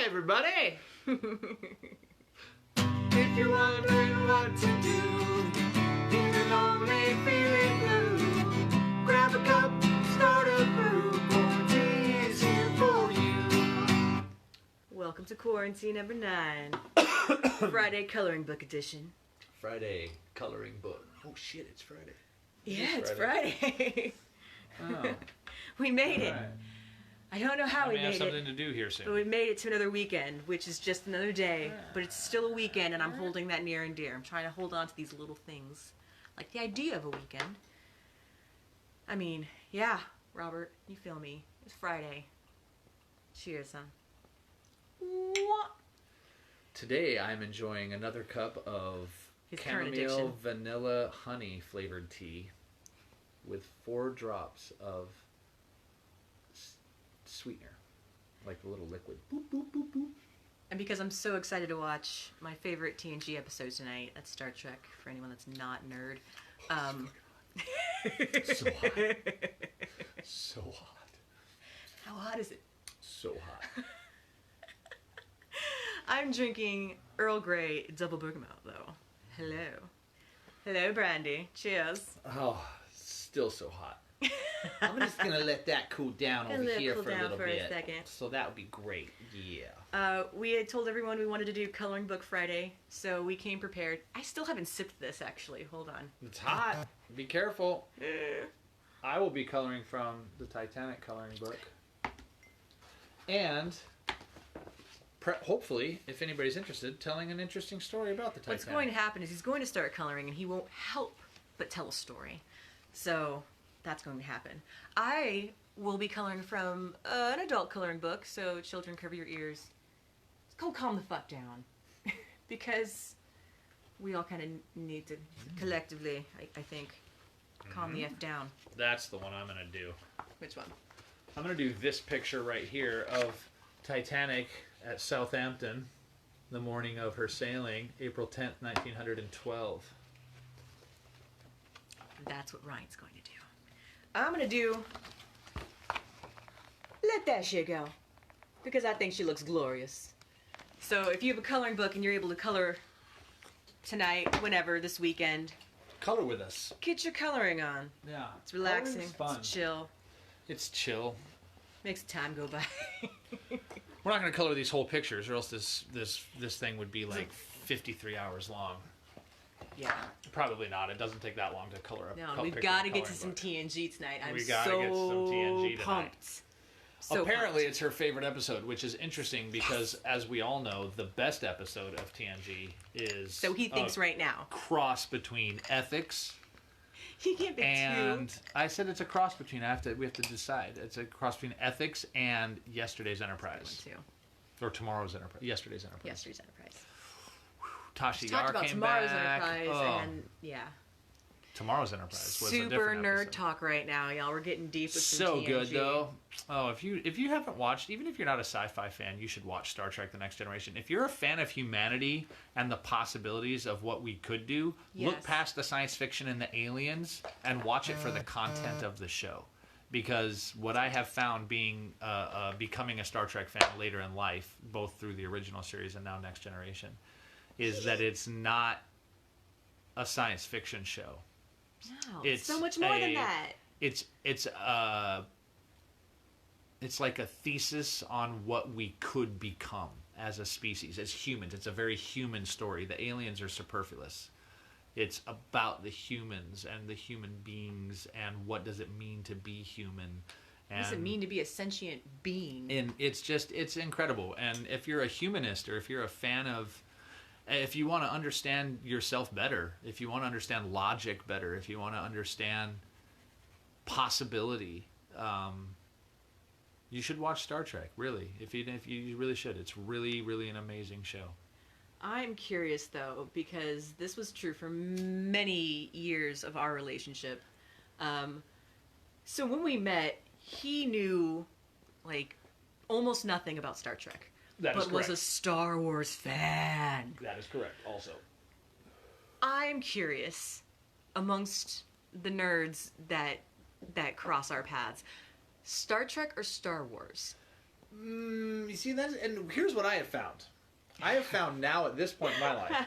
Hi, everybody! If you're wondering what to do, if you're lonely, feeling blue, grab a cup, start a brew, QuaranTea is here for you. Welcome to QuaranTea number 9, Friday coloring book edition. Friday coloring book. Oh shit, it's Friday. Yeah, it's Friday. Oh. We made it. Right. I don't know how we have made something it, to do here soon. but we made it to another weekend, which is just another day, but it's still a weekend, and I'm holding that near and dear. I'm trying to hold on to these little things, like the idea of a weekend. I mean, yeah, Robert, you feel me. It's Friday. Cheers, son. What? Today I'm enjoying another cup of His current chamomile addiction. vanilla honey flavored tea with 4 drops of sweetener, like the little liquid. Boop, boop, boop, boop. And because I'm so excited to watch my favorite TNG episode tonight, that's Star Trek, for anyone that's not nerd. So hot. So hot. How hot is it? So hot. I'm drinking Earl Grey double bergamot, though. Hello. Hello, Brandy. Cheers. Oh, still so hot. I'm just gonna let that cool down Gonna over let it here cool for a down little for a bit. second. So that would be great. Yeah. We had told everyone we wanted to do Coloring Book Friday, so we came prepared. I still haven't sipped this, actually. Hold on. It's hot. Be careful. Eh. I will be coloring from the Titanic coloring book. And hopefully, if anybody's interested, telling an interesting story about the Titanic. What's going to happen is he's going to start coloring, and he won't help but tell a story. So that's going to happen. I will be coloring from an adult coloring book, so children, cover your ears. Go calm the fuck down. Because we all kind of need to collectively, I think, calm the F down. That's the one I'm going to do. Which one? I'm going to do this picture right here of Titanic at Southampton, the morning of her sailing, April 10th, 1912. That's what Ryan's going to do. I'm going to do... Let that shit go. Because I think she looks glorious. So if you have a coloring book and you're able to color tonight, whenever, this weekend, Color with us. get your coloring on. Yeah. It's relaxing. Coloring's fun. It's chill. It's chill. Makes the time go by. We're not going to color these whole pictures, or else this thing would be like 53 hours long. Yeah. Probably not. It doesn't take that long to color a No, we've got to get to some TNG tonight. I'm We gotta so get some TNG tonight. pumped. So Apparently, pumped. it's her favorite episode, which is interesting because, as we all know, the best episode of TNG is So he thinks right now. cross between ethics He can't be and too. I said it's a cross between. We have to decide. It's a cross between ethics and yesterday's Enterprise Too. or tomorrow's Enterprise. Yesterday's Enterprise. Yesterday's Enterprise. Tasha We Yar talked about came tomorrow's back. Enterprise Oh, and yeah. tomorrow's Enterprise was a Super different nerd episode. talk right now, y'all. We're getting deep with some So TNG. good though. Oh, if you haven't watched, even if you're not a sci-fi fan, you should watch Star Trek: The Next Generation. If you're a fan of humanity and the possibilities of what we could do, look Yes. past the science fiction and the aliens and watch it for the content of the show. Because what I have found being becoming a Star Trek fan later in life, both through the original series and now Next Generation, is that it's not a science fiction show. No, It's so much more than that. It's like a thesis on what we could become as a species, as humans. It's a very human story. The aliens are superfluous. It's about the humans and the human beings and what does it mean to be human. And What does it mean to be a sentient being? and it's incredible. And if you're a humanist or if you're a fan of, if you want to understand yourself better, if you want to understand logic better, if you want to understand possibility, you should watch Star Trek. Really, if you really should. It's really, really an amazing show. I'm curious, though, because this was true for many years of our relationship. So when we met, he knew, like, almost nothing about Star Trek. That is but was a correct. Star Wars fan. That is correct. Also, I'm curious, amongst the nerds that cross our paths, Star Trek or Star Wars? You see, and here's what I have found. I have found now at this point in my life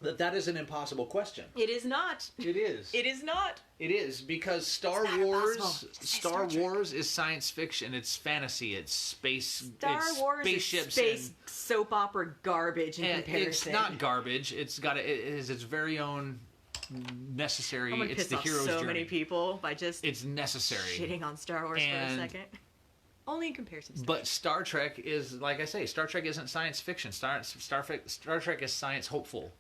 that is an impossible question. It is not. It is. It is not. It is, because It's not impossible. Star Wars is science fiction. It's fantasy. It's space. Star it's Wars spaceships is space and, soap opera garbage in and comparison. it's not garbage. It is its very own necessary. I'm gonna It's piss the off hero's so journey. many people by just It's necessary. shitting on Star Wars And- for a second. Only in comparison to But Star Trek is, like I say, Star Trek isn't science fiction. Star Trek is science hopeful.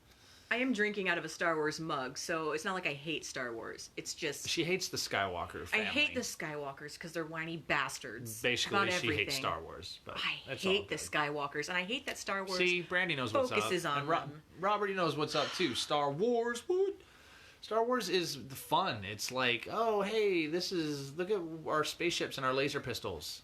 I am drinking out of a Star Wars mug, so it's not like I hate Star Wars. It's just She hates the Skywalker family. I hate the Skywalkers because they're whiny bastards. Basically, about she everything. hates Star Wars. But I that's all hate the good. Skywalkers, and I hate that Star Wars. See, Brandy knows what's up. focuses on and them. Robert, he knows what's up too. Star Wars, what? Star Wars is the fun. It's like, oh, hey, look at our spaceships and our laser pistols.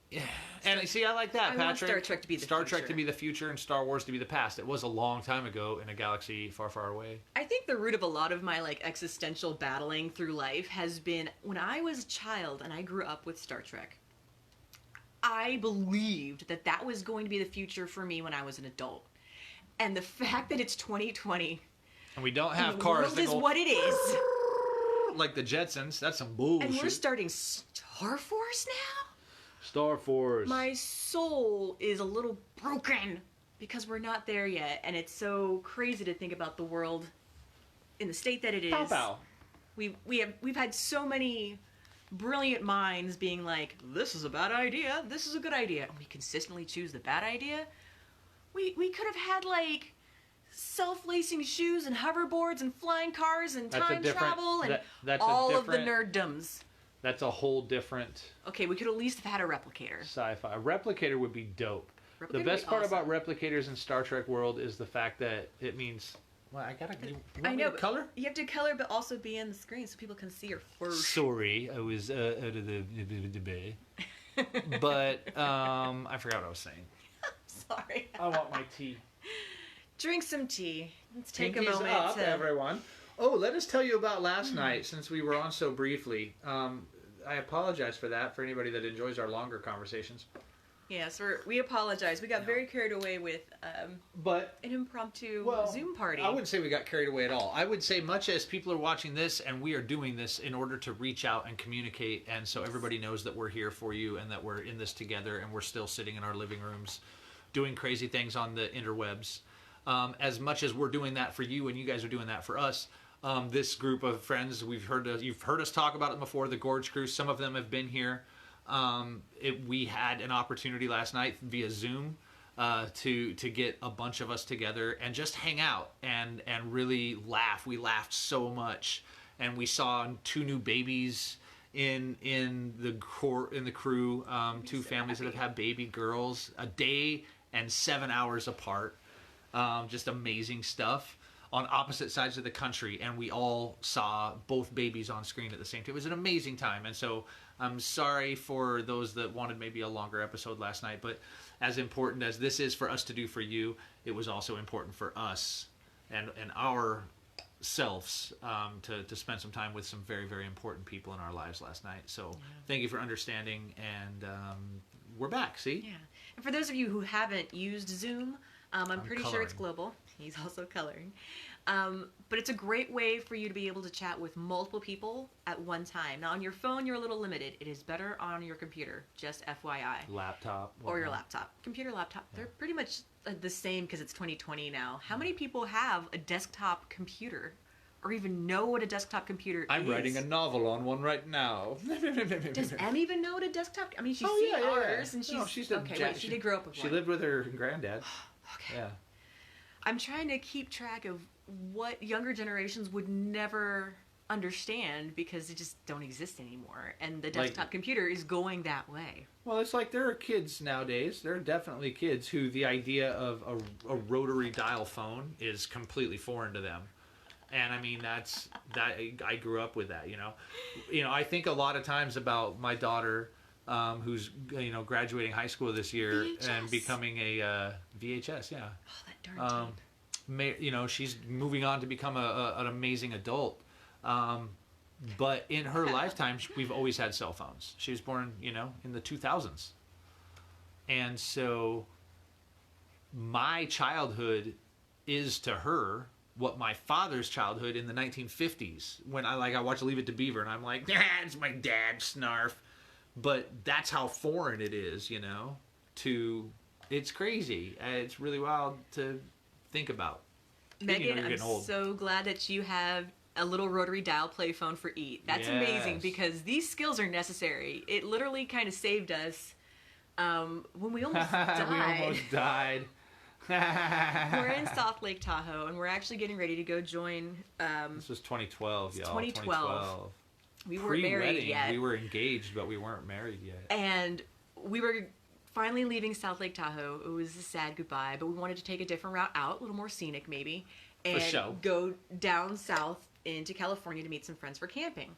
Yeah. And see, I like that, I Patrick. want Star Trek to be the Star Trek future. to be the future and Star Wars to be the past. It was a long time ago in a galaxy far, far away. I think the root of a lot of my existential battling through life has been when I was a child and I grew up with Star Trek. I believed that was going to be the future for me when I was an adult. And the fact that it's 2020 And we don't have and the cars world that is go what it is, like the Jetsons. That's some bullshit. and we're starting Star Force now? Star Force. My soul is a little broken because we're not there yet, and it's so crazy to think about the world in the state that it is. Pow pow. We've had so many brilliant minds being like, this is a bad idea, this is a good idea, and we consistently choose the bad idea. We could have had self-lacing shoes and hoverboards and flying cars and That's a time different- travel and that's a all of the different- nerddoms. That's a whole different Okay, we could at least have had a replicator. sci-fi. A replicator would be dope. Replicator The would best be part awesome. about replicators in Star Trek world is the fact that it means. Well, I gotta. You want I me know, to but color. you have to color, but also be in the screen so people can see your first. Sorry, I was out of the bay. But I forgot what I was saying. Sorry. I want my tea. Drink some tea. Let's take Pinkies a moment up, to. everyone. Oh, let us tell you about last night, since we were on so briefly. I apologize for that, for anybody that enjoys our longer conversations. Yes, we apologize. We got very carried away with But an impromptu Well, Zoom party. I wouldn't say we got carried away at all. I would say, much as people are watching this, and we are doing this in order to reach out and communicate, and so everybody knows that we're here for you and that we're in this together, and we're still sitting in our living rooms doing crazy things on the interwebs. As much as we're doing that for you and you guys are doing that for us, this group of friends, you've heard us talk about it before, the Gorge Crew. Some of them have been here. We had an opportunity last night via Zoom to get a bunch of us together and just hang out and really laugh. We laughed so much, and we saw 2 new babies in the crew. 2 families that have had baby girls, a day and 7 hours apart. Just amazing stuff on opposite sides of the country, and we all saw both babies on screen at the same time. It was an amazing time, and so I'm sorry for those that wanted maybe a longer episode last night, but as important as this is for us to do for you, it was also important for us and our selves to spend some time with some very, very important people in our lives last night. So thank you for understanding, and we're back. See? Yeah. And for those of you who haven't used Zoom, I'm pretty sure it's coloring. global. He's also coloring. But it's a great way for you to be able to chat with multiple people at one time. Now, on your phone, you're a little limited. It is better on your computer, just FYI. Laptop. Or your whatnot. laptop. Computer, laptop, they're pretty much the same because it's 2020 now. How many people have a desktop computer or even know what a desktop computer I'm is? writing a novel on one right now. Does Em even know what a desktop... I mean, she's Oh, seen yeah, yeah, yeah. ours, and she's... No, she's a okay, jack- wait, she did grow up with She one. lived with her granddad. Okay. Yeah. I'm trying to keep track of what younger generations would never understand because they just don't exist anymore. And the desktop computer is going that way. Well, it's like there are kids nowadays. There are definitely kids who the idea of A rotary dial phone is completely foreign to them. And I mean, that I grew up with that, you know. I think a lot of times about my daughter, who's graduating high school this year VHS. and becoming a VHS, yeah. Oh, that darn tape. She's moving on to become an amazing adult. But in her lifetime, we've always had cell phones. She was born, in the 2000s. And so my childhood is to her what my father's childhood in the 1950s, when I watch Leave It to Beaver, and I'm like, it's my dad, snarf. But that's how foreign it is, it's crazy. It's really wild to think about. Megan, you're I'm getting old. so glad that you have a little rotary dial play phone for Eat. That's amazing, Yes. because these skills are necessary. It literally kind of saved us when we almost died. We almost died. We're in South Lake Tahoe, and we're actually getting ready to go join. This was 2012, y'all. 2012. We weren't married Pre-wedding, yet. we were engaged, but we weren't married yet. And we were finally leaving South Lake Tahoe. It was a sad goodbye, but we wanted to take a different route out, a little more scenic maybe, and show. go down south into California to meet some friends for camping.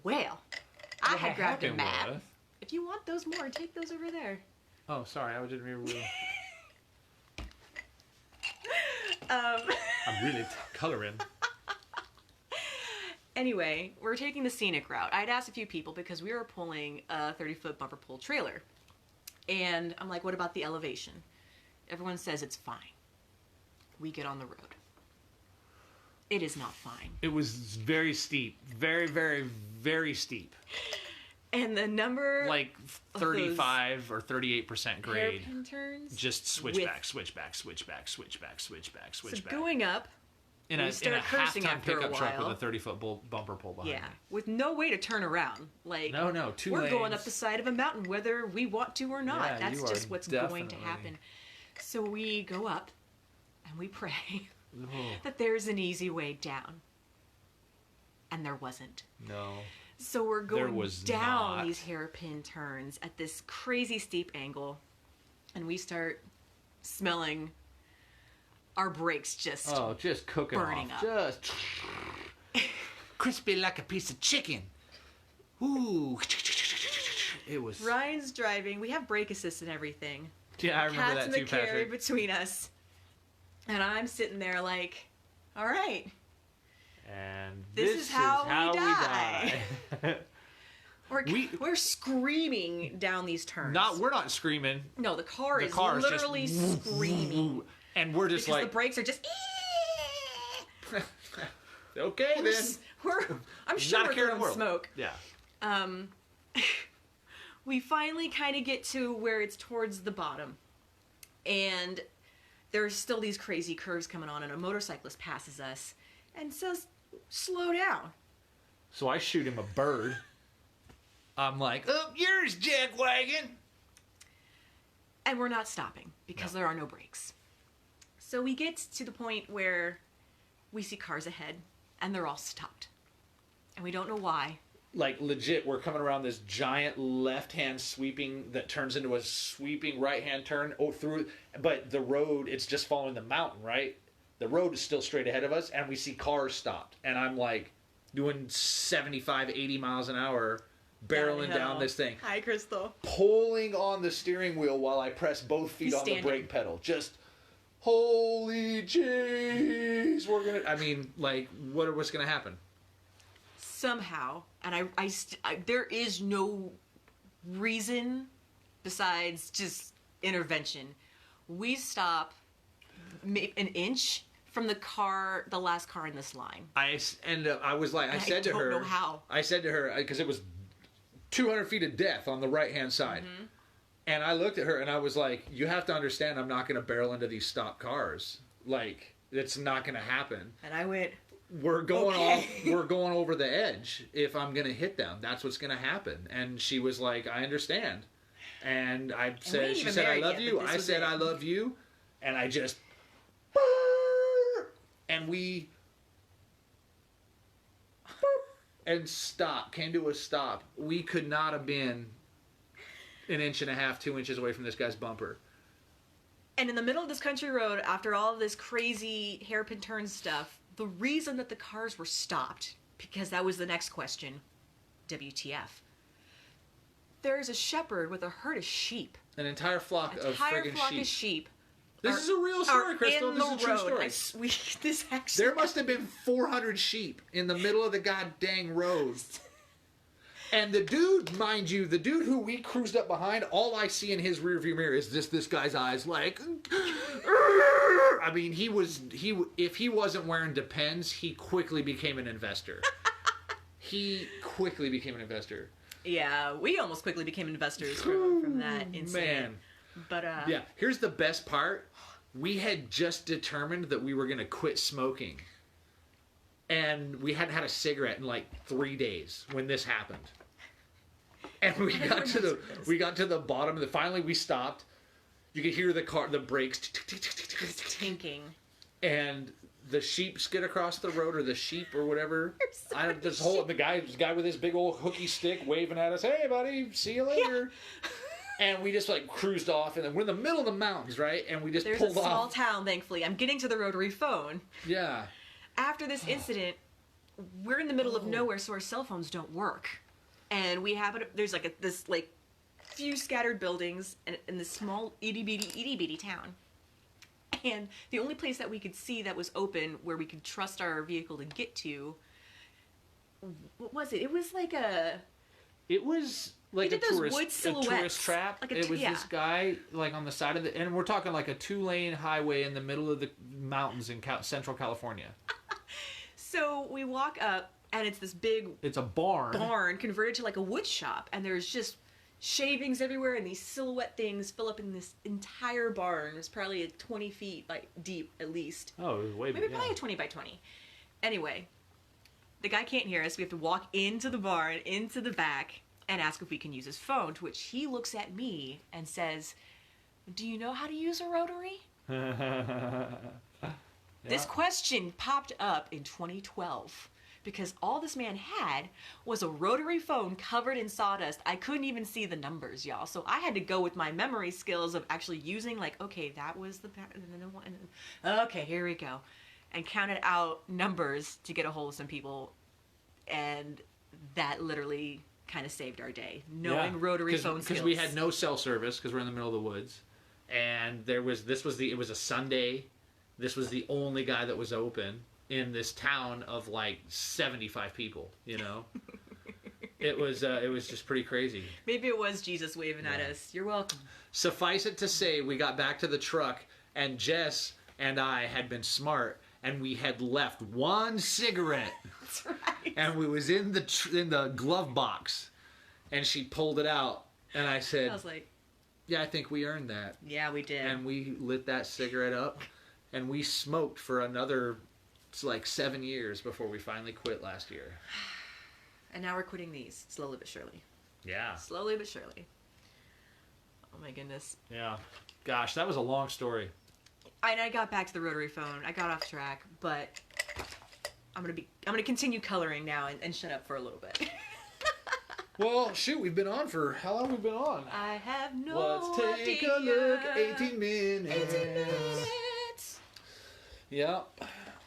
Well, I had grabbed a happened map. was- If you want those more, take those over there. Oh, sorry, I didn't remember. I'm really coloring. Anyway, we're taking the scenic route. I'd asked a few people because we were pulling a 30-foot bumper pull trailer. And I'm like, what about the elevation? Everyone says it's fine. We get on the road. It is not fine. It was very steep. Very, very, very steep. And the number Like 35 or 38% grade. hairpin turns. Just switch with- back, switch back, switch back, switch back, switch back, switch So back. going up, in we a start cursing half-ton after a pickup truck while. with a 30-foot bumper pull behind yeah, me. with no way to turn around. Like, No, 2 we're lanes. going up the side of a mountain whether we want to or not. Yeah, That's you just are what's going to definitely- happen. So we go up and we pray Oh, that there's an easy way down. And there wasn't. no. So we're going was down not. these hairpin turns at this crazy steep angle, and we start smelling our brakes just Oh, just cooking burning off. up. Just crispy like a piece of chicken. Ooh. It was. Ryan's driving. We have brake assist and everything. Yeah, I remember Cat's that too, in the carry Patrick. between us, and I'm sitting there like, all right, And This this is how we we die. die. we're screaming down these turns. We're not screaming. No, the car The is car is literally just screaming And we're just because like, the brakes are just. okay We're then. s- I'm sure Not a we're care in the throwing world. smoke. Yeah. We finally kind of get to where it's towards the bottom, and there's still these crazy curves coming on, and a motorcyclist passes us and says, "Slow down." So I shoot him a bird. I'm like, up yours, jackwagon. And we're not stopping because No. there are no brakes. So we get to the point where we see cars ahead, and they're all stopped, and we don't know why. Like legit, we're coming around this giant left-hand sweeping that turns into a sweeping right-hand turn through, but the road, it's just following the mountain, right? The road is still straight ahead of us, and we see cars stopped, and I'm like doing 75, 80 miles an hour, barreling Downhill. down this thing, Hi, Crystal. pulling on the steering wheel while I press both feet He's on standing. the brake pedal. Just, holy jeez, we're gonna, I mean, like, what's gonna happen? Somehow, and there is no reason besides just intervention. We stop an inch from the last car in this line. I was like, I said to don't her, know how. I said to her, because it was 200 feet of death on the right-hand side. Mm-hmm. And I looked at her and I was like, you have to understand I'm not going to barrel into these stopped cars. Like, it's not going to happen. And I went, We're going Okay. we're going over the edge if I'm going to hit them. That's what's going to happen. And she was like, I understand. And I said, ain't she even said, I married love yet, you. but this I was said, it. I love you. And I just, and we, and stop, came to a stop. We could not have been an inch and a half, 2 inches away from this guy's bumper. and in the middle of this country road, after all of this crazy hairpin turn stuff, the reason that the cars were stopped, because that was the next question, WTF. There's a shepherd with a herd of sheep. An entire flock of Entire friggin' flock sheep. of sheep This is a real story, Crystal. In This the is a true road. story. This actually. There must have been 400 sheep in the middle of the goddamn road. And the dude, mind you, the dude who we cruised up behind, all I see in his rearview mirror is this guy's eyes like... I mean, if he wasn't wearing Depends, he quickly became an investor. Yeah, we almost quickly became investors from that incident. Man. But, Yeah, here's the best part. We had just determined that we were going to quit smoking. And we hadn't had a cigarette in like 3 days when this happened. And we got to the bottom of the... Finally, we stopped. You could hear the brakes... tinking. And the sheep skid across the road, or the sheep or whatever. The guy with his big old hooky stick waving at us. Hey, buddy, see you later. Yeah. And we just like cruised off, and then we're in the middle of the mountains, right? And we just pulled off. There's a small town, thankfully. I'm getting to the rotary phone. Yeah. After this incident, we're in the middle of nowhere, so our cell phones don't work. And there's like this few scattered buildings in this small itty bitty town. And the only place that we could see that was open where we could trust our vehicle to get to, what was it? It was like a tourist trap. It was this guy like on the side of and we're talking like a 2-lane highway in the middle of the mountains in Central California. So we walk up, and it's this big... It's a barn converted to like a wood shop, and there's just shavings everywhere, and these silhouette things fill up in this entire barn. It's probably 20 feet deep at least. Oh, it was way big. Maybe probably 20 by 20. Anyway, the guy can't hear us. We have to walk into the barn, into the back, and ask if we can use his phone, to which he looks at me and says, "Do you know how to use a rotary?" This question popped up in 2012 because all this man had was a rotary phone covered in sawdust. I couldn't even see the numbers, y'all. So I had to go with my memory skills of actually using okay, that was the one. Okay, here we go. And counted out numbers to get a hold of some people. And that literally kind of saved our day. Knowing rotary phone skills. Because we had no cell service because we're in the middle of the woods. And it was a Sunday. This was the only guy that was open in this town of like 75 people, you know? It was just pretty crazy. Maybe it was Jesus waving at us. You're welcome. Suffice it to say, we got back to the truck, and Jess and I had been smart, and we had left one cigarette. That's right. And we was in the glove box, and she pulled it out, and I said, I was like, yeah, I think we earned that. Yeah, we did. And we lit that cigarette up. And we smoked for another, 7 years before we finally quit last year. And now we're quitting these, slowly but surely. Yeah. Slowly but surely. Oh my goodness. Yeah. Gosh, that was a long story. I got back to the rotary phone. I got off track, but I'm gonna continue coloring now and shut up for a little bit. Well, shoot, we've been on for... How long have we been on? I have no idea. Let's take a look. 18 minutes. 18 minutes. Yeah.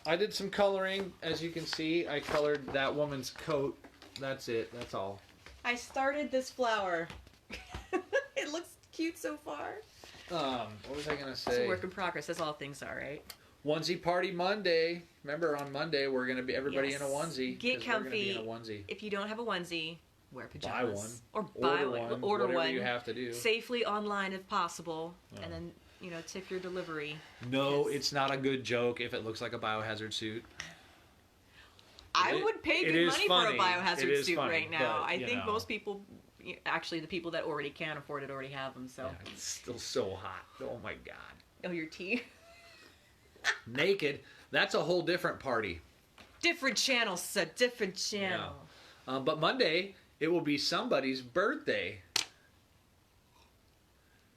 I did some coloring. As you can see, I colored that woman's coat. That's it. That's all. I started this flower. It looks cute so far. What was I going to say? It's a work in progress. That's all things are, right? Onesie party Monday. Remember, on Monday, we're going to be everybody in a onesie. Get comfy. We're going to be in a onesie. If you don't have a onesie, wear pajamas. Buy one. Or buy one. Order whatever one. you have to do. Safely online if possible. And then, tip your delivery. No, it's not a good joke if it looks like a biohazard suit. I would pay good money for a biohazard suit funny, right now. But, I think most people, actually the people that already can afford it already have them. So yeah, it's still so hot. Oh my God. Oh, your tea? Naked. That's a whole different party. Different channel, sir. Different channel. Yeah. But Monday, it will be somebody's birthday.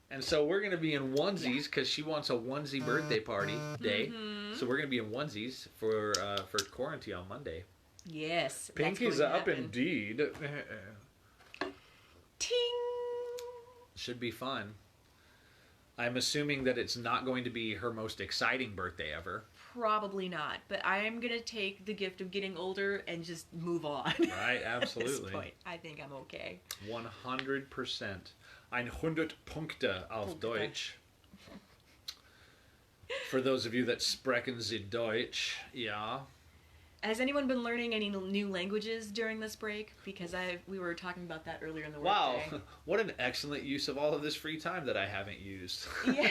And so we're going to be in onesies because she wants a onesie birthday party day. Mm-hmm. So we're going to be in onesies for QuaranTea on Monday. Yes. Pink is up indeed. Ting! Should be fun. I'm assuming that it's not going to be her most exciting birthday ever. Probably not. But I am going to take the gift of getting older and just move on. Right, absolutely. At this point, I think I'm okay. 100%. 100 Punkte auf Deutsch. For those of you that sprechen Sie Deutsch, yeah. Has anyone been learning any new languages during this break? Because we were talking about that earlier in the Wow, workday. what an excellent use of all of this free time that I haven't used. Yeah.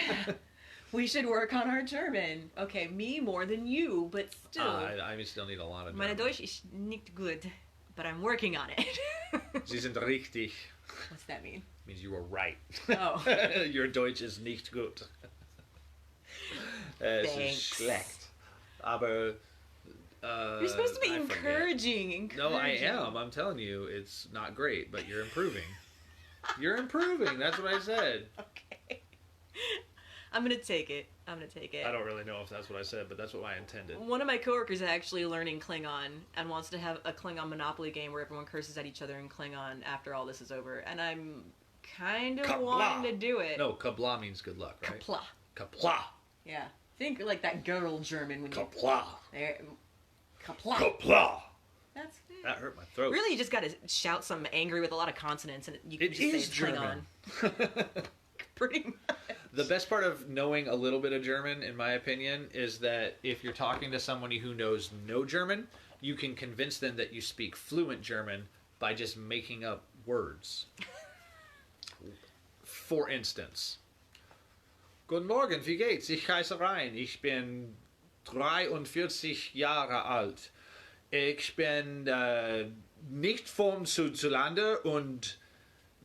We should work on our German. Okay, me more than you, but still. I still need a lot of Meine German. Deutsch ist nicht gut, but I'm working on it. Sie sind richtig. What's that mean? Means you were right. Oh. Your Deutsch ist nicht gut. Es ist Thanks. schlecht. Aber... You're supposed to be I forget. encouraging. No, I am. I'm telling you, it's not great, but you're improving. You're improving. That's what I said. Okay. I'm gonna take it. I don't really know if that's what I said, but that's what I intended. One of my coworkers is actually learning Klingon and wants to have a Klingon Monopoly game where everyone curses at each other in Klingon after all this is over. And I'm kind of Kapla. wanting to do it. No, kabla means good luck, right? Kapla. Kapla. Yeah. Think like that girl German when you... Kapla. There. Kapla. Kapla. That's it. That hurt my throat. Really, you just gotta shout something angry with a lot of consonants and you can It just say is it's German. Klingon. Pretty much. The best part of knowing a little bit of German, in my opinion, is that if you're talking to somebody who knows no German, you can convince them that you speak fluent German by just making up words. For instance, Guten Morgen, wie geht's? Ich heiße Ryan. Ich bin 43 Jahre alt. Ich bin nicht vom Südlande und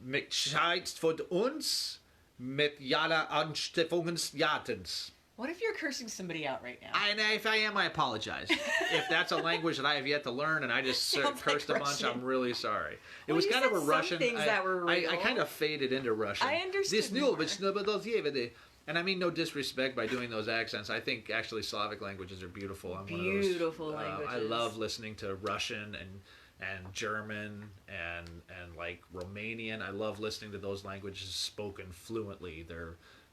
mit Scheiß von uns mit Jala Anstiftungsjatens. What if you're cursing somebody out right now? And if I am, I apologize. If that's a language that I have yet to learn and I just Sounds cursed like a bunch, Russian. I'm really sorry. It Well, was you kind of said a some Russian. things that were I real. kind of faded into Russian. I understood This new, more. and I mean no disrespect by doing those accents. I think actually Slavic languages are beautiful. I'm Beautiful one of those, I languages. love listening to Russian and German and like Romanian. I love listening to those languages spoken fluently.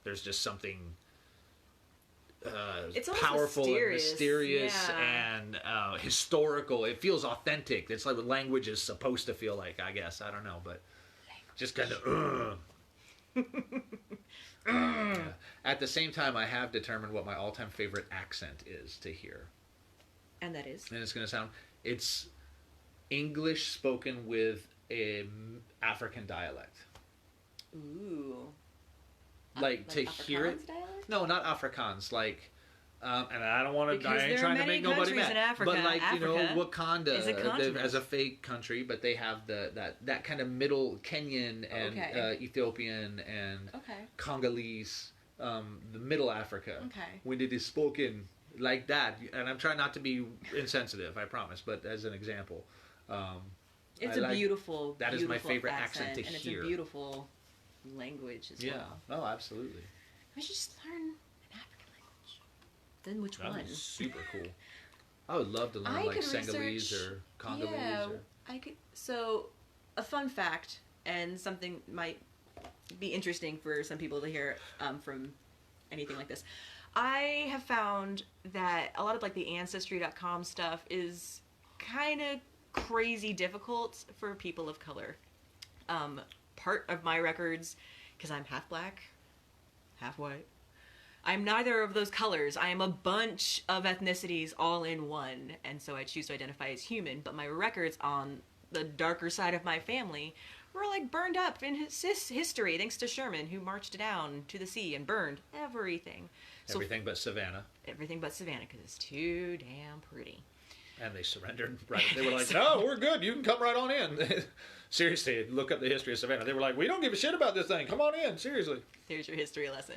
There's just something It's almost powerful and mysterious, mysterious yeah. and historical. It feels authentic. It's like what language is supposed to feel like, I guess. I don't know, but just kind of Yeah. At the same time, I have determined what my all-time favorite accent is to hear. And that is? And it's going to sound... It's English spoken with an African dialect. Ooh. Like to hear it... Afrikaans dialect? No, not Afrikaans. Like... and I don't want to... Because I ain't there are trying to many make nobody countries mad. in Africa. But like, you know, Africa Wakanda is a continent. as a fake country, but they have that kind of middle Kenyan and Okay. Ethiopian and Okay. Congolese, the middle Africa. Okay. When it is spoken like that, and I'm trying not to be insensitive, I promise, but as an example. It's I a like- beautiful, that is my beautiful favorite accent to and hear. it's a beautiful language as Yeah. well. Oh, absolutely. I should just learn an African language. Then which That one? was super cool. I would love to learn I like could Senegalese research- or Congolese. Yeah, Or... I could. So, a fun fact, and something might be interesting for some people to hear from anything like this. I have found that a lot of like the Ancestry.com stuff is kind of crazy difficult for people of color. Part of my records, because I'm half black, half white. I'm neither of those colors. I am a bunch of ethnicities all in one, and so I choose to identify as human. But my records on the darker side of my family were like burned up in history, thanks to Sherman, who marched down to the sea and burned everything. Everything but Savannah. Everything but Savannah, because it's too damn pretty. And they surrendered. Right. They were like, no, we're good. You can come right on in. Seriously, look up the history of Savannah. They were like, we don't give a shit about this thing. Come on in. Seriously. There's your history lesson.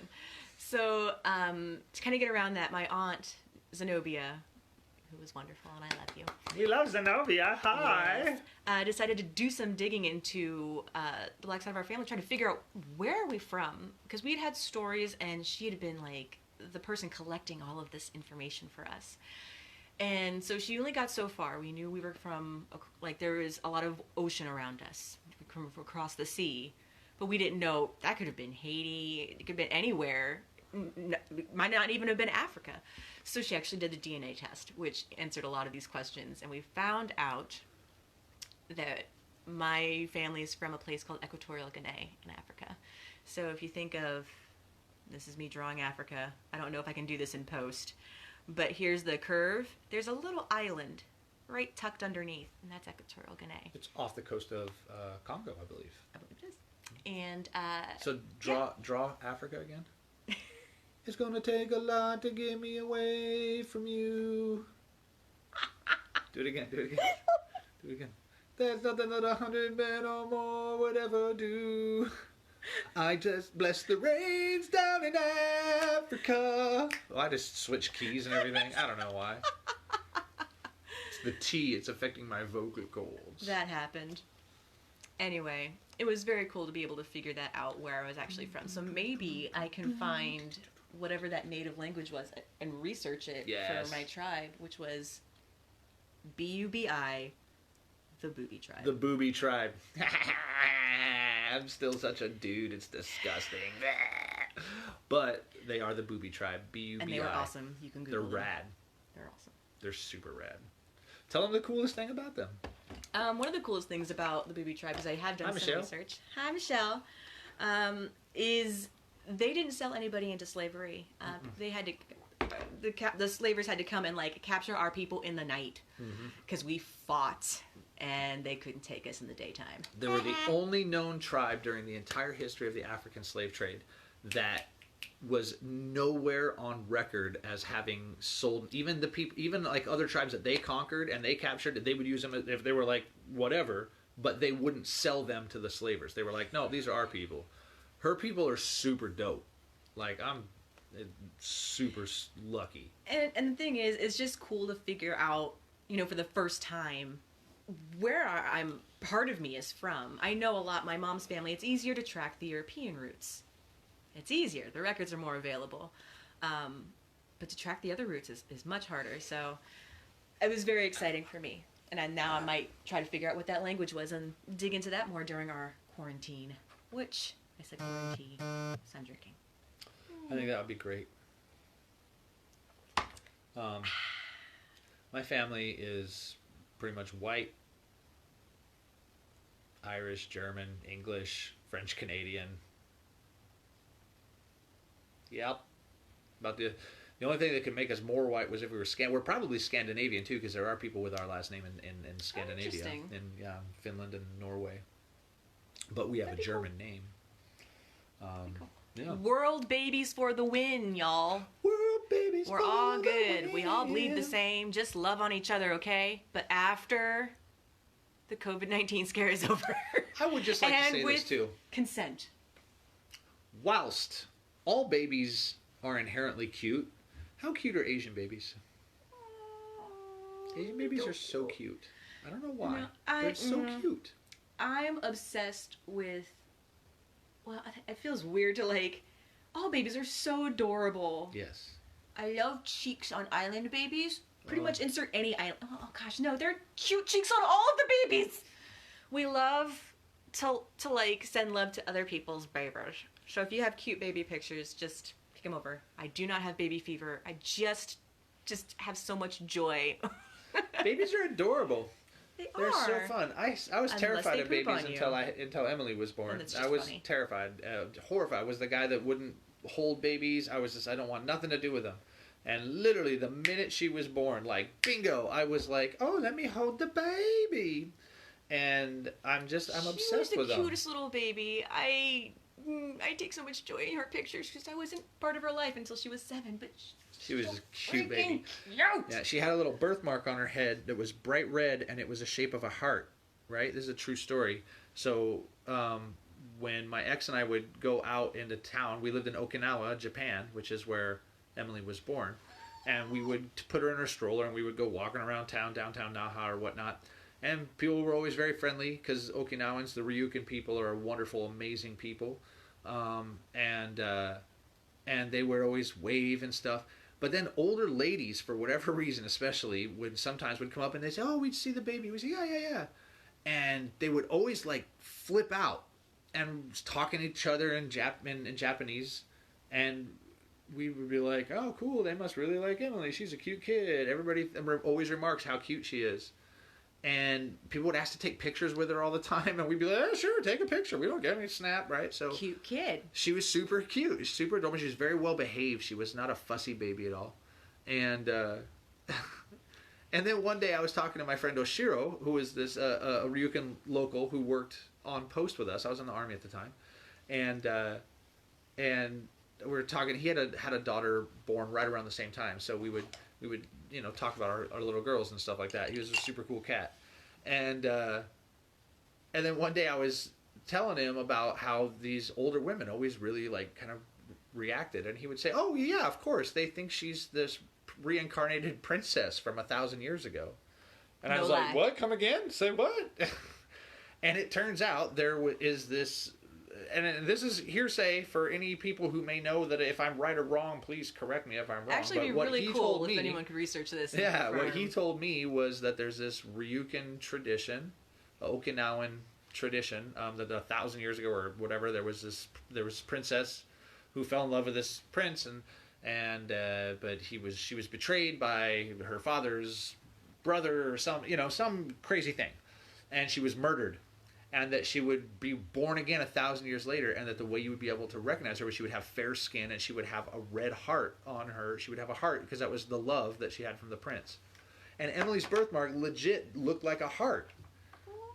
So, to kind of get around that, my aunt, Zenobia, who was wonderful, and I love you, We love Zenobia. Hi. yes, decided to do some digging into the black side of our family, trying to figure out where are we from, because we'd had stories, and she had been like the person collecting all of this information for us. And so she only got so far. We knew we were from, like, there was a lot of ocean around us, from across the sea, but we didn't know that could have been Haiti. It could have been anywhere. Might not even have been Africa. So she actually did the DNA test, which answered a lot of these questions, and we found out that my family is from a place called Equatorial Guinea in Africa. So if you think of This is me drawing Africa. I don't know if I can do this in post. But here's the curve. There's a little island right tucked underneath, and that's Equatorial Guinea. It's off the coast of Congo, I believe. I believe it is. And so draw Africa again. It's gonna take a lot to get me away from you. Do it again. Do it again. Do it again. There's nothing that 100 men or more would ever do. I just bless the rains down in Africa. Oh, I just switched keys and everything. I don't know why. It's the T. It's affecting my vocal cords. that happened. Anyway, it was very cool to be able to figure that out where I was actually from. So maybe I can find whatever that native language was and research it Yes. for my tribe, which was B-U-B-I, the Booby Tribe. The Booby Tribe. I'm still such a dude. It's disgusting. But they are the Booby Tribe. B-U-B-I. And they were awesome. You can They're Google them. rad. They're awesome. They're super rad. Tell them the coolest thing about them. One of the coolest things about the Booby Tribe is I have done Hi, some Michelle. research. Hi, Michelle. Is they didn't sell anybody into slavery. They had to, the slavers had to come and like capture our people in the night because we fought and they couldn't take us in the daytime. They were the only known tribe during the entire history of the African slave trade that was nowhere on record as having sold. Even the people, even like other tribes that they conquered and they captured, they would use them if they were like whatever, but they wouldn't sell them to the slavers. They were like, no, these are our people. Her people are super dope. Like, I'm super lucky. And the thing is, it's just cool to figure out, you know, for the first time, where I'm part of me is from. I know a lot. My mom's family. It's easier to track the European roots. It's easier. The records are more available, but to track the other roots is much harder. So it was very exciting for me. And now I might try to figure out what that language was and dig into that more during our quarantine. Which I said quarantine, so I'm drinking. I think that would be great. My family is pretty much white, Irish, German, English, French, Canadian. Yep. About the only thing that could make us more white was if we were we're probably Scandinavian too, because there are people with our last name in Scandinavia, interesting. in Finland and Norway. But we have That'd a be German name. Cool. Yeah. World babies for the win, y'all. World babies. We're for all the good. We all bleed the win. same. Just love on each other, okay? But after the COVID-19 scare is over, I would just like to and say with this too. consent. Whilst all babies are inherently cute, how cute are Asian babies? Asian babies are so cute. I don't know why. No, They're so cute. I'm obsessed with. Well, it feels weird to like. All babies are so adorable. Yes. I love cheeks on island babies. Pretty much insert any island. Oh gosh, no, they're cute cheeks on all of the babies. We love to like send love to other people's babies. So if you have cute baby pictures, just pick them over. I do not have baby fever. I just have so much joy. Babies are adorable. They're are. so fun. I was Unless terrified they of poop babies on you. until Emily was born. And it's I just was funny. terrified, horrified. I was the guy that wouldn't hold babies. I don't want nothing to do with them. And literally the minute she was born, like bingo, I was like, oh, let me hold the baby. And I'm obsessed with the them. cutest little baby. I take so much joy in her pictures because I wasn't part of her life until she was 7. But She was a cute baby. cute. Yeah, she had a little birthmark on her head that was bright red, and it was the shape of a heart. Right? This is a true story. So when my ex and I would go out into town, we lived in Okinawa, Japan, which is where Emily was born, and we would put her in her stroller, and we would go walking around town, downtown Naha or whatnot. And people were always very friendly because Okinawans, the Ryukyu people, are wonderful, amazing people, and they would always wave and stuff. But then older ladies, for whatever reason, especially, would come up and they'd say, "Oh, we'd see the baby." We say, "Yeah," and they would always like flip out and talking to each other in Japanese, and we would be like, "Oh, cool! They must really like Emily. She's a cute kid." Everybody always remarks how cute she is. and people would ask to take pictures with her all the time, and we'd be like, oh, sure, take a picture. We don't get any snap, right? So Cute kid. she was super cute, super adorable. She was very well behaved. She was not a fussy baby at all. And and then one day I was talking to my friend Oshiro, who was this a Ryukan local who worked on post with us. I was in the Army at the time, and we were talking. He had a daughter born right around the same time, so we would talk about our little girls and stuff like that. He was a super cool cat, and then one day I was telling him about how these older women always really like kind of reacted, and he would say, "Oh yeah, of course, they think she's this reincarnated princess from 1,000 years ago," and I was like, "What? Come again? Say what?" And it turns out there is this. And this is hearsay for any people who may know that if I'm right or wrong, please correct me if I'm wrong. Actually, it'd be really cool if anyone could research this. Yeah, what he told me was that there's this Ryukan tradition, Okinawan tradition, that 1,000 years ago or whatever, there was a princess who fell in love with this prince, but she was betrayed by her father's brother or some crazy thing, and she was murdered. And that she would be born again 1,000 years later, and that the way you would be able to recognize her was she would have fair skin and she would have a red heart on her. She would have a heart because that was the love that she had from the prince. And Emily's birthmark legit looked like a heart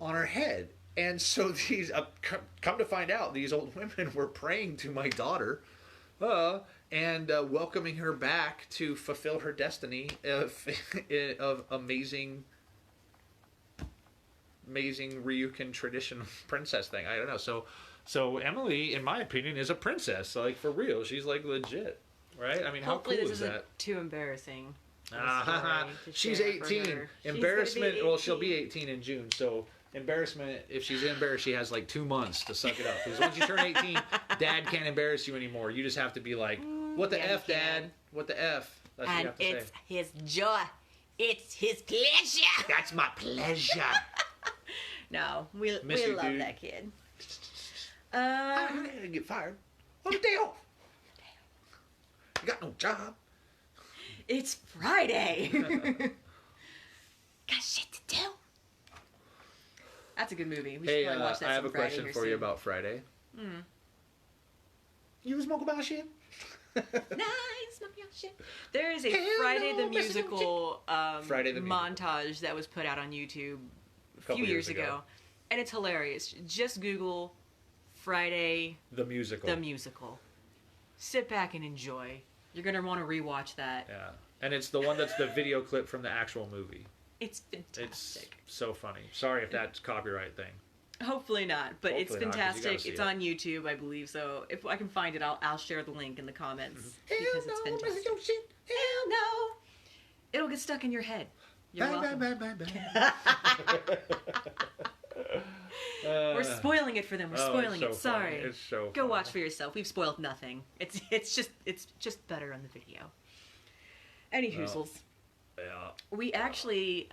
on her head. And so these, come to find out, these old women were praying to my daughter and welcoming her back to fulfill her destiny of amazing Ryukan tradition princess thing. I don't know. So Emily, in my opinion, is a princess. Like, for real. She's like legit. Right? I mean, hopefully how cool this is isn't that? too embarrassing. She's 18. Embarrassment. Well, she'll be 18 in June. So embarrassment, if she's embarrassed, she has like 2 months to suck it up. Because once you turn 18, Dad can't embarrass you anymore. You just have to be like, what the F, Dad? What the F? That's what you have to it's say. his joy. It's his pleasure. That's my pleasure. No, we love dude. that kid. I'm gonna get fired on a day off. You got no job. It's Friday. Got shit to do. That's a good movie. We should probably watch that I have a some Friday question here for you soon. about Friday. You smoke about shit? Nice, smoke your shit. There is a Hell Friday no, the missing no Musical Friday the Musical. montage that was put out on YouTube a Couple few years years ago. ago. And it's hilarious. Just Google Friday The musical. the Musical. Sit back and enjoy. You're going to want to rewatch that. Yeah. And it's the one that's the video clip from the actual movie. It's It's fantastic. so funny. Sorry if that's a copyright thing. Hopefully not, but it's Hopefully not, 'cause you gotta fantastic. see It's it. on YouTube, I believe. So if I can find it, I'll share the link in the comments Hell because it's no, fantastic. missing no shit. Hell no! It'll get stuck in your head. You're welcome. Bye. We're spoiling it for them. We're spoiling it's so it. funny. Sorry. It's so Go funny. watch for yourself. We've spoiled nothing. It's just better on the video. Any Well, hoozles. Yeah. We actually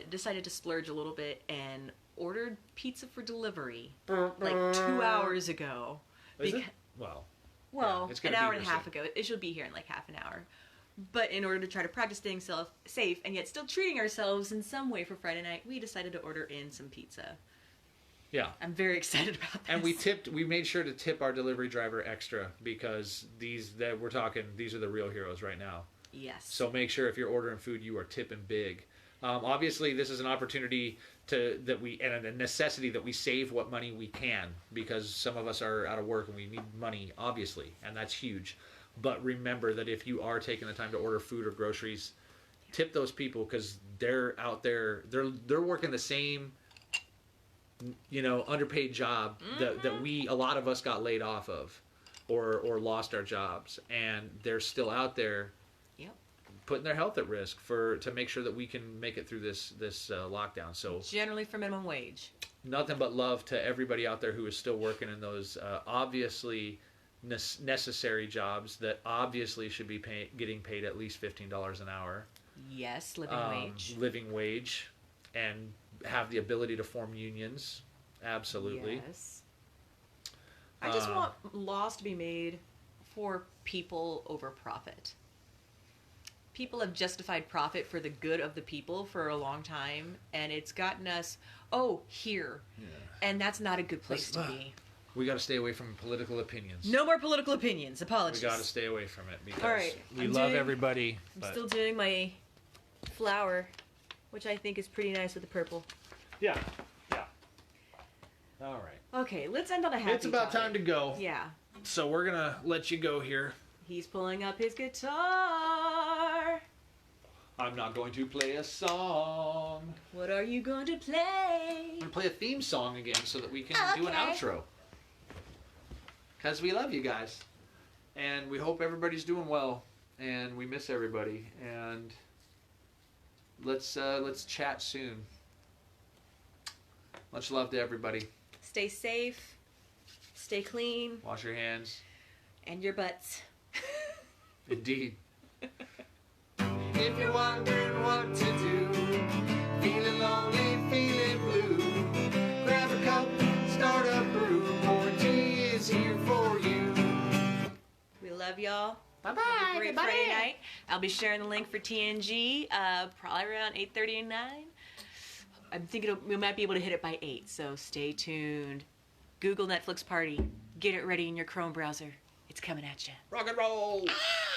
decided to splurge a little bit and ordered pizza for delivery like 2 hours ago. Is it? Beca- Well, Well, it's an gonna be hour and a here half soon. ago. It should be here in like half an hour. But in order to try to practice staying safe and yet still treating ourselves in some way for Friday night, we decided to order in some pizza. yeah. I'm very excited about this. And we made sure to tip our delivery driver extra because these are the real heroes right now. Yes. So make sure if you're ordering food, you are tipping big. Obviously, this is an opportunity and a necessity that we save what money we can because some of us are out of work and we need money, obviously, and that's huge. But remember that if you are taking the time to order food or groceries, tip those people because they're out there. They're working the same, underpaid job that a lot of us got laid off of, or lost our jobs, and they're still out there. Yep. Putting their health at risk to make sure that we can make it through this lockdown. So Generally for minimum wage. nothing but love to everybody out there who is still working in those obviously necessary jobs that obviously should be getting paid at least $15 an hour. Yes, living wage. Living wage, and have the ability to form unions. Absolutely. Yes. I just want laws to be made for people over profit. people have justified profit for the good of the people for a long time, and it's gotten us, here. Yeah. And that's not a good place to be. We got to stay away from political opinions. No more political opinions. Apologies. We got to stay away from it because all right. we love everybody. I'm still doing my flower, which I think is pretty nice with the purple. Yeah. All right. Okay, let's end on a happy It's about time to go. Yeah. So we're going to let you go here. He's pulling up his guitar. I'm not going to play a song. What are you going to play? I'm going to play a theme song again so that we can do an outro. Because we love you guys. And we hope everybody's doing well. And we miss everybody. And let's chat soon. Much love to everybody. Stay safe. Stay clean. Wash your hands. And your butts. Indeed. If you're wondering what to do, feeling lonely, feeling blue, grab a cup, start a brew, QuaranTea is here for you. We love y'all. Bye-bye. Have a great Friday night. I'll be sharing the link for TNG probably around 8:30 and 9. I'm thinking we might be able to hit it by 8, so stay tuned. Google Netflix Party. Get it ready in your Chrome browser. It's coming at you. Rock and roll! Ah!